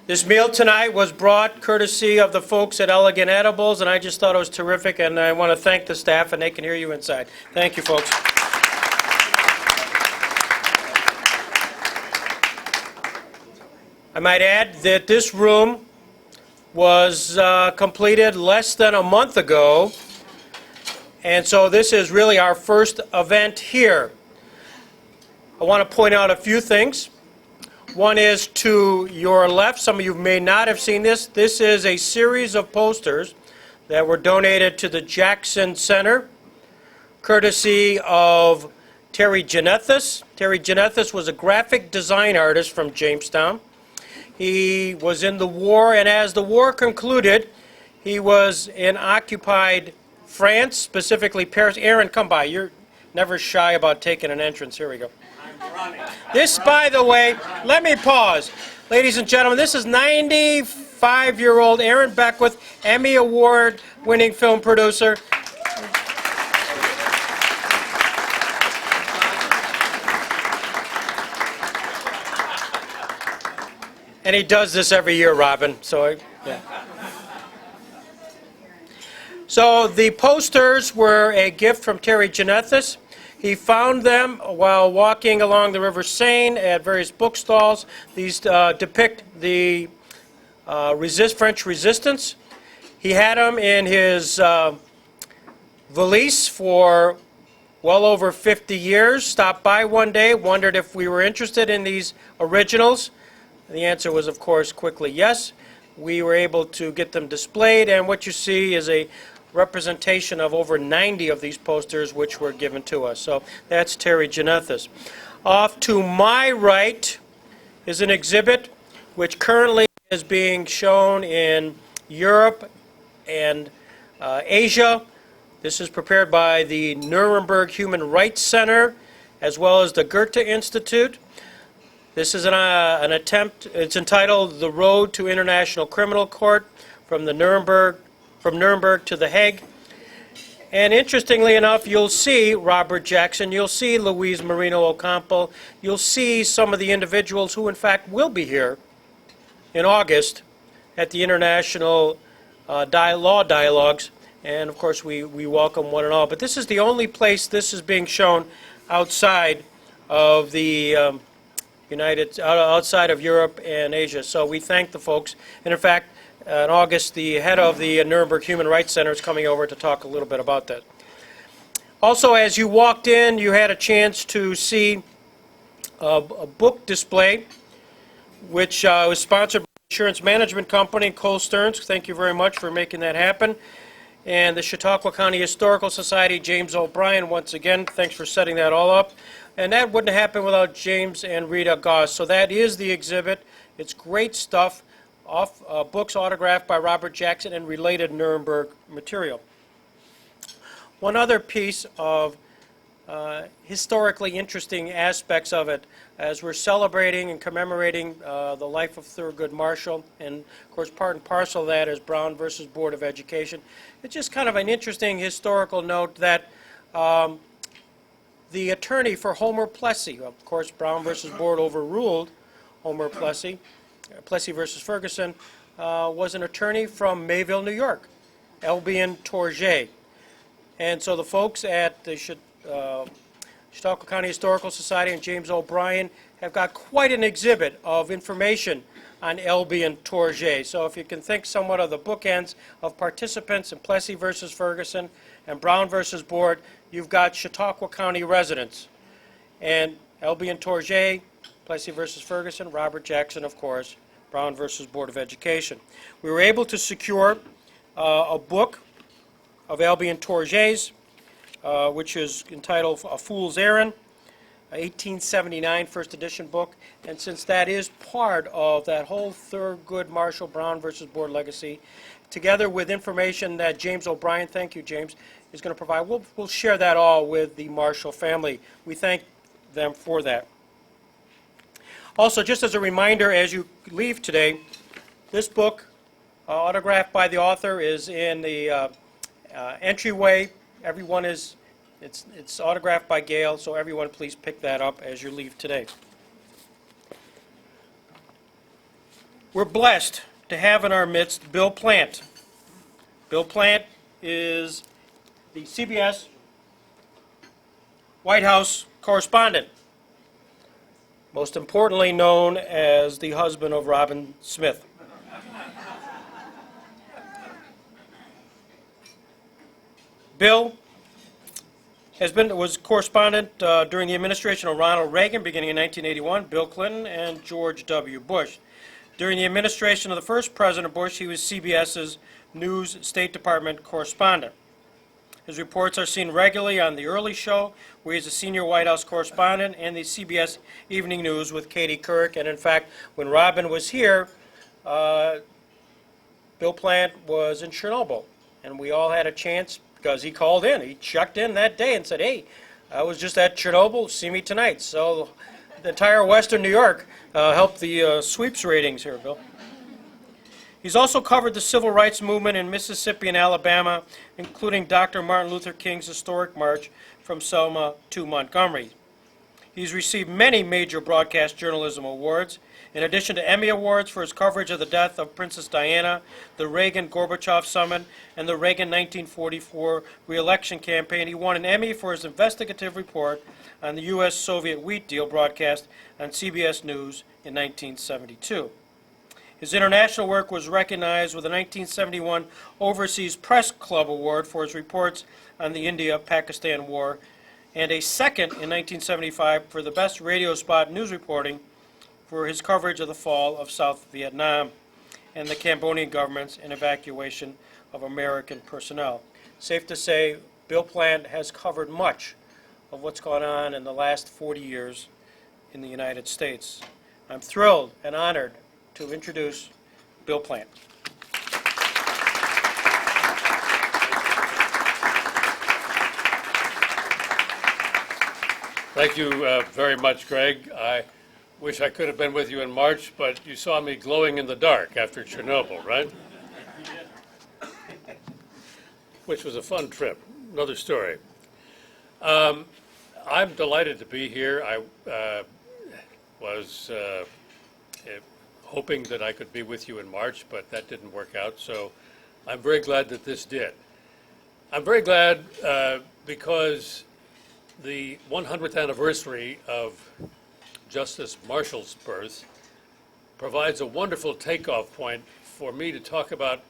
This meal tonight was brought courtesy of the folks at Elegant Edibles, and I just thought it was terrific, and I want to thank the staff, and they can hear you inside. Thank you, folks. I might add that this room was completed less than a month ago, and so this is really our first event here. I want to point out a few things. One is to your left. Some of you may not have seen this. This is a series of posters that were donated to the Jackson Center, courtesy of Terry Genethis. Terry Genethis was a graphic design artist from Jamestown. He was in the war, and as the war concluded, he was in occupied France, specifically Paris. Aaron, come by. You're never shy about taking an entrance. Here we go. This, by the way, let me pause. Ladies and gentlemen, this is 95-year-old Aaron Beckwith, Emmy Award-winning film producer. And he does this every year, Robin. So, yeah. So the posters were a gift from Terry Genethis. He found them while walking along the River Seine at various bookstalls. These depict the French resistance. He had them in his valise for well over 50 years. Stopped by one day, wondered if we were interested in these originals. The answer was, of course, quickly yes. We were able to get them displayed, and what you see is a representation of over 90 of these posters which were given to us. So that's Terry Genethis. Off to my right is an exhibit which currently is being shown in Europe and Asia. This is prepared by the Nuremberg Human Rights Center as well as the Goethe Institute. This is an attempt, it's entitled The Road to International Criminal Court from Nuremberg to The Hague. And interestingly enough, you'll see Robert Jackson, you'll see Louise Marino Ocampo, you'll see some of the individuals who in fact will be here in August at the International Law Dialogues. And of course we welcome one and all. But this is the only place this is being shown outside of the outside of Europe and Asia. So we thank the folks. And in fact, in August, the head of the Nuremberg Human Rights Center is coming over to talk a little bit about that. Also, as you walked in, you had a chance to see a book display, which was sponsored by the Insurance Management Company, Cole Stearns. Thank you very much for making that happen. And the Chautauqua County Historical Society, James O'Brien, once again, thanks for setting that all up. And that wouldn't happen without James and Rita Goss. So that is the exhibit. It's great stuff. Books autographed by Robert Jackson and related Nuremberg material. One other piece of historically interesting aspects of it, as we're celebrating and commemorating the life of Thurgood Marshall, and of course part and parcel of that is Brown versus Board of Education. It's just kind of an interesting historical note that the attorney for Homer Plessy, of course Brown versus Board overruled Homer Plessy, Plessy versus Ferguson, was an attorney from Mayville, New York, Albion Tourget. And so the folks at the Chautauqua County Historical Society and James O'Brien have got quite an exhibit of information on Albion Tourget. So if you can think somewhat of the bookends of participants in Plessy versus Ferguson and Brown versus Board, you've got Chautauqua County residents. And Albion Tourget, Plessy versus Ferguson, Robert Jackson, of course, Brown versus Board of Education. We were able to secure a book of Albion Tourget's, which is entitled A Fool's Errand, 1879 first edition book. And since that is part of that whole Thurgood Marshall Brown versus Board legacy, together with information that James O'Brien, thank you James, is going to provide, we'll share that all with the Marshall family. We thank them for that. Also, just as a reminder, as you leave today, this book, autographed by the author, is in the entryway. Everyone it's autographed by Gail, so everyone please pick that up as you leave today. We're blessed to have in our midst Bill Plante. Bill Plante is the CBS White House correspondent, most importantly known as the husband of Robin Smith. Bill was correspondent during the administration of Ronald Reagan, beginning in 1981, Bill Clinton, and George W. Bush. During the administration of the first President Bush, he was CBS's News State Department correspondent. His reports are seen regularly on The Early Show, where he's a senior White House correspondent, and the CBS Evening News with Katie Couric. And in fact, when Robin was here, Bill Plante was in Chernobyl, and we all had a chance, because he called in. He checked in that day and said, hey, I was just at Chernobyl, see me tonight. So the entire Western New York helped the sweeps ratings here, Bill. He's also covered the civil rights movement in Mississippi and Alabama, including Dr. Martin Luther King's historic march from Selma to Montgomery. He's received many major broadcast journalism awards, in addition to Emmy Awards for his coverage of the death of Princess Diana, the Reagan-Gorbachev Summit, and the Reagan 1944 re-election campaign. He won an Emmy for his investigative report on the U.S.-Soviet wheat deal broadcast on CBS News in 1972. His international work was recognized with a 1971 Overseas Press Club Award for his reports on the India-Pakistan War, and a second in 1975 for the best radio spot news reporting for his coverage of the fall of South Vietnam and the Cambodian government's evacuation of American personnel. Safe to say, Bill Plante has covered much of what's gone on in the last 40 years in the United States. I'm thrilled and honored to introduce Bill Plante. Thank you very much, Greg. I wish I could have been with you in March, but you saw me glowing in the dark after Chernobyl, right? Which was a fun trip. Another story. I'm delighted to be here. I was hoping that I could be with you in March, but that didn't work out, so I'm very glad that this did. I'm very glad because the 100th anniversary of Justice Marshall's birth provides a wonderful takeoff point for me to talk about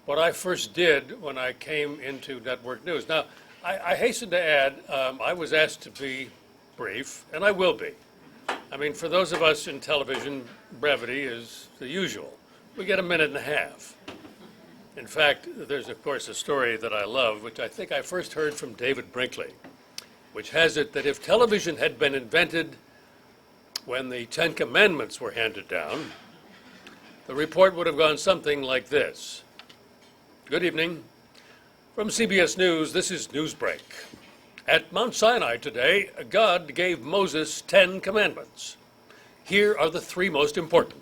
what I first did when I came into network news. Now, I hasten to add, I was asked to be brief, and I will be. I mean, for those of us in television, brevity is the usual. We get a minute and a half. In fact, there's, of course, a story that I love, which I think I first heard from David Brinkley, which has it that if television had been invented when the Ten Commandments were handed down, the report would have gone something like this. Good evening. From CBS News, this is Newsbreak. At Mount Sinai today, God gave Moses 10 commandments. Here are the 3 most important.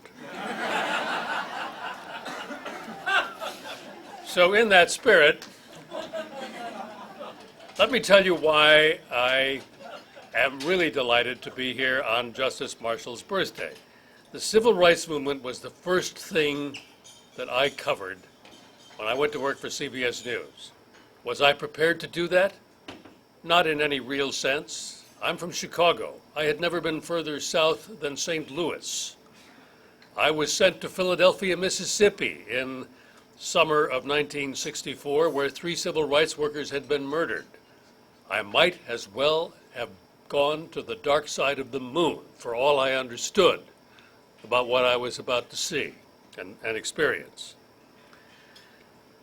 So in that spirit, let me tell you why I am really delighted to be here on Justice Marshall's birthday. The civil rights movement was the first thing that I covered when I went to work for CBS News. Was I prepared to do that? Not in any real sense. I'm from Chicago. I had never been further south than St. Louis. I was sent to Philadelphia, Mississippi in summer of 1964, where 3 civil rights workers had been murdered. I might as well have gone to the dark side of the moon for all I understood about what I was about to see and experience.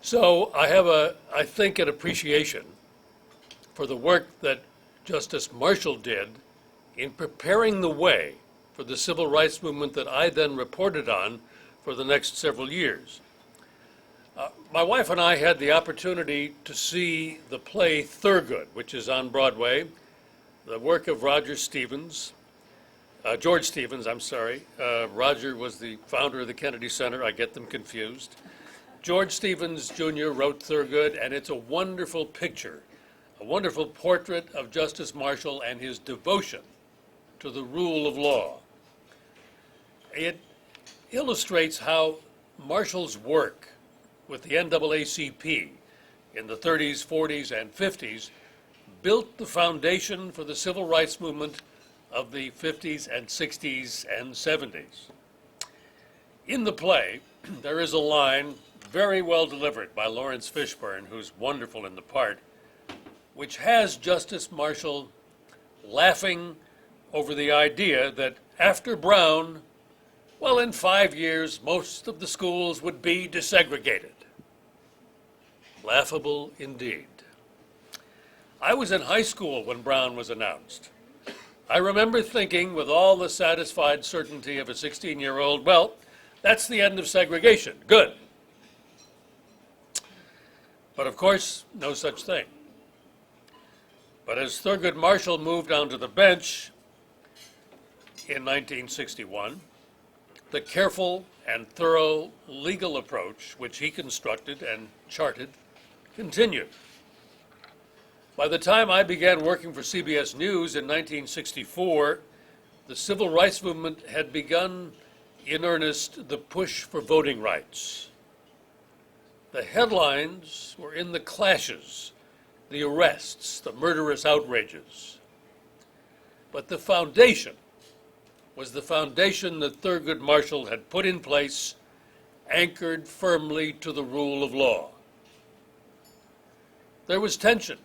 So I have, I think, an appreciation for the work that Justice Marshall did in preparing the way for the civil rights movement that I then reported on for the next several years. My wife and I had the opportunity to see the play Thurgood, which is on Broadway, the work of George Stevens, I'm sorry. Roger was the founder of the Kennedy Center. I get them confused. George Stevens Jr. wrote Thurgood, and it's a wonderful picture, a wonderful portrait of Justice Marshall and his devotion to the rule of law. It illustrates how Marshall's work with the NAACP in the 30s, 40s, and 50s built the foundation for the civil rights movement of the 50s and 60s and 70s. In the play, there is a line very well delivered by Lawrence Fishburne, who's wonderful in the part, which has Justice Marshall laughing over the idea that after Brown, well, in 5 years, most of the schools would be desegregated. Laughable indeed. I was in high school when Brown was announced. I remember thinking with all the satisfied certainty of a 16-year-old, well, that's the end of segregation. Good. But of course, no such thing. But as Thurgood Marshall moved onto the bench in 1961, the careful and thorough legal approach which he constructed and charted continued. By the time I began working for CBS News in 1964, the civil rights movement had begun in earnest the push for voting rights. The headlines were in the clashes, the arrests, the murderous outrages. But the foundation was the foundation that Thurgood Marshall had put in place, anchored firmly to the rule of law. There was tension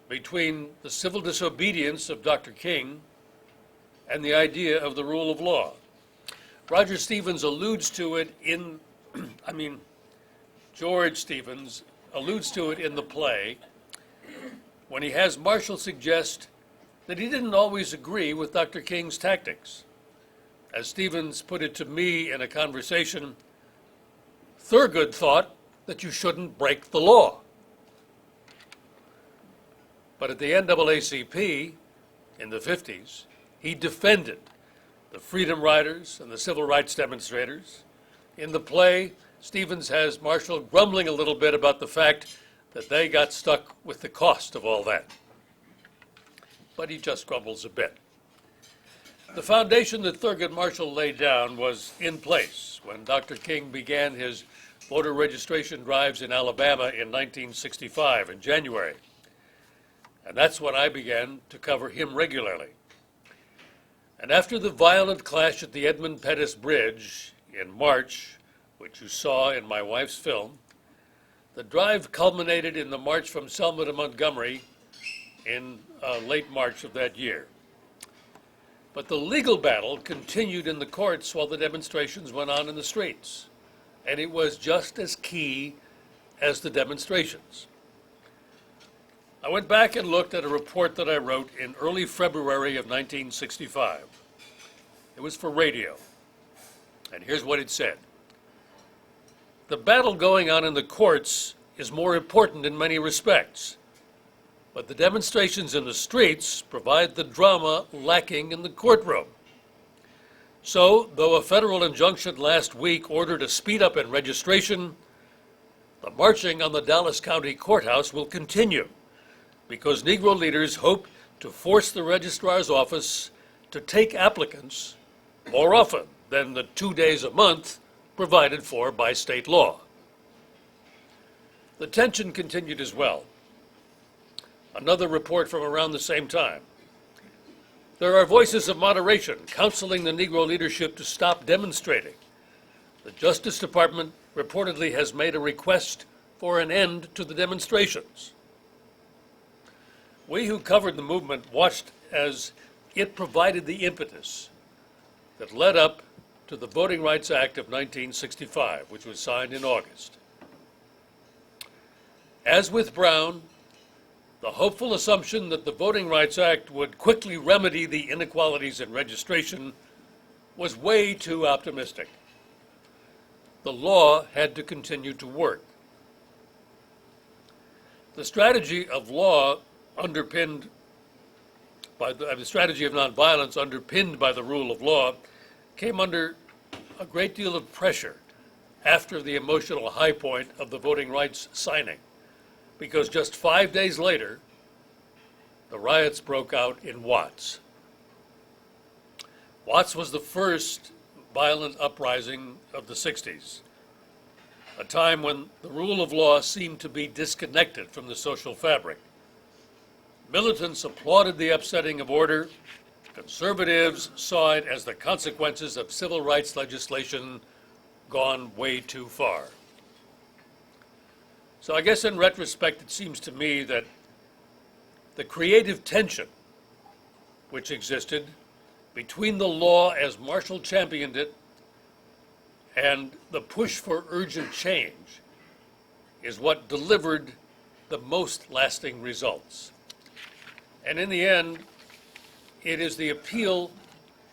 between the civil disobedience of Dr. King and the idea of the rule of law. Roger Stevens alludes to it in, George Stevens alludes to it in the play when he has Marshall suggest that he didn't always agree with Dr. King's tactics. As Stevens put it to me in a conversation, Thurgood thought that you shouldn't break the law. But at the NAACP in the 50s, he defended the Freedom Riders and the civil rights demonstrators. In the play, Stevens has Marshall grumbling a little bit about the fact that they got stuck with the cost of all that. But he just grumbles a bit. The foundation that Thurgood Marshall laid down was in place when Dr. King began his voter registration drives in Alabama in 1965 in January. And that's when I began to cover him regularly. And after the violent clash at the Edmund Pettus Bridge in March, which you saw in my wife's film, the drive culminated in the march from Selma to Montgomery in late March of that year. But the legal battle continued in the courts while the demonstrations went on in the streets. And it was just as key as the demonstrations. I went back and looked at a report that I wrote in early February of 1965. It was for radio. And here's what it said. The battle going on in the courts is more important in many respects, but the demonstrations in the streets provide the drama lacking in the courtroom. So, though a federal injunction last week ordered a speed up in registration, the marching on the Dallas County Courthouse will continue because Negro leaders hope to force the registrar's office to take applicants more often than the 2 days a month provided for by state law. The tension continued as well. Another report from around the same time. There are voices of moderation counseling the Negro leadership to stop demonstrating. The Justice Department reportedly has made a request for an end to the demonstrations. We who covered the movement watched as it provided the impetus that led up to the Voting Rights Act of 1965, which was signed in August. As with Brown, the hopeful assumption that the Voting Rights Act would quickly remedy the inequalities in registration was way too optimistic. The law had to continue to work. The strategy of law underpinned by the strategy of nonviolence underpinned by the rule of law came under a great deal of pressure after the emotional high point of the voting rights signing, because just 5 days later, the riots broke out in Watts. Watts was the first violent uprising of the 60s, a time when the rule of law seemed to be disconnected from the social fabric. Militants applauded the upsetting of order. Conservatives saw it as the consequences of civil rights legislation gone way too far. So I guess in retrospect, it seems to me that the creative tension which existed between the law as Marshall championed it and the push for urgent change is what delivered the most lasting results. And in the end, it is the appeal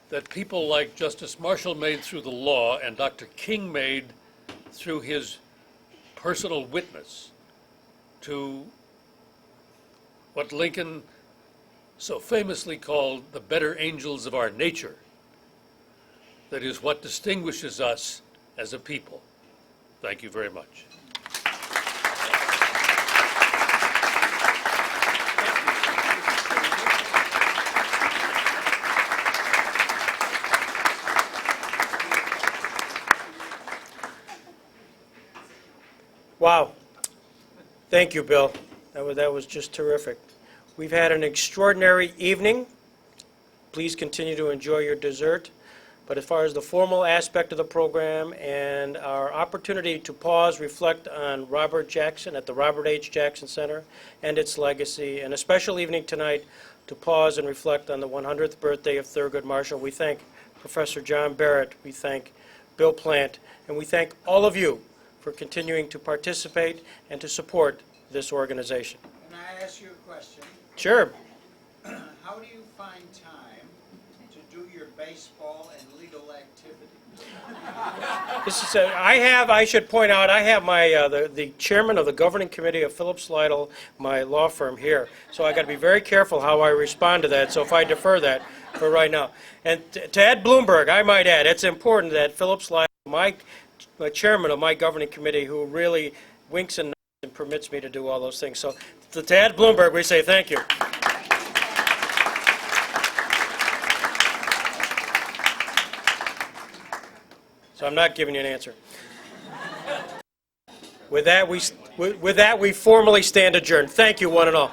that people like Justice Marshall made through the law and Dr. King made through his personal witness to what Lincoln so famously called the better angels of our nature, that is what distinguishes us as a people. Thank you very much. Wow. Thank you, Bill. That was just terrific. We've had an extraordinary evening. Please continue to enjoy your dessert. But as far as the formal aspect of the program and our opportunity to pause, reflect on Robert Jackson at the Robert H. Jackson Center and its legacy, and a special evening tonight to pause and reflect on the 100th birthday of Thurgood Marshall, we thank Professor John Barrett, we thank Bill Plante, and we thank all of you for continuing to participate and to support this organization. Can I ask you a question? Sure. How do you find time to do your baseball and legal activities? I should point out, I have my, the chairman of the governing committee of Phillips Lytle, my law firm here. So I got to be very careful how I respond to that. So if I defer that for right now. And to Ed Bloomberg, I might add, it's important that Phillips Lytle, my chairman of my governing committee, who really winks and nods and permits me to do all those things. So to Ed Bloomberg, we say thank you. So I'm not giving you an answer. With that, we formally stand adjourned. Thank you, one and all.